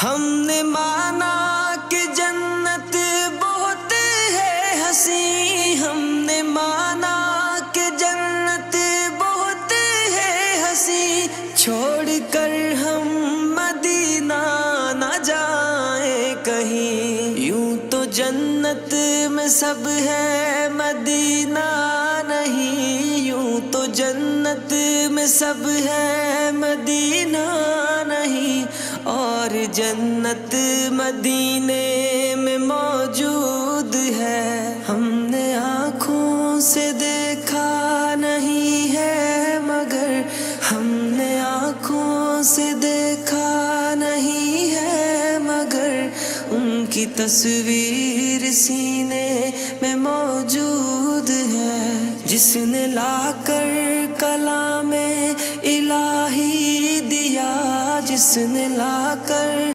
ہم نے مانا کہ جنت بہت ہے حسین، ہم نے مانا کہ جنت بہت ہے حسین، چھوڑ کر ہم مدینہ نہ جائیں کہیں، یوں تو جنت میں سب ہے مدینہ نہیں، یوں تو جنت میں سب ہے مدینہ نہیں، اور جنت مدینے میں موجود ہے، ہم نے آنکھوں سے دیکھا نہیں ہے مگر، ہم نے آنکھوں سے دیکھا نہیں ہے مگر، ان کی تصویر سینے میں موجود ہے، جس نے لا کر کلام الہی دیا، جس نے لا کر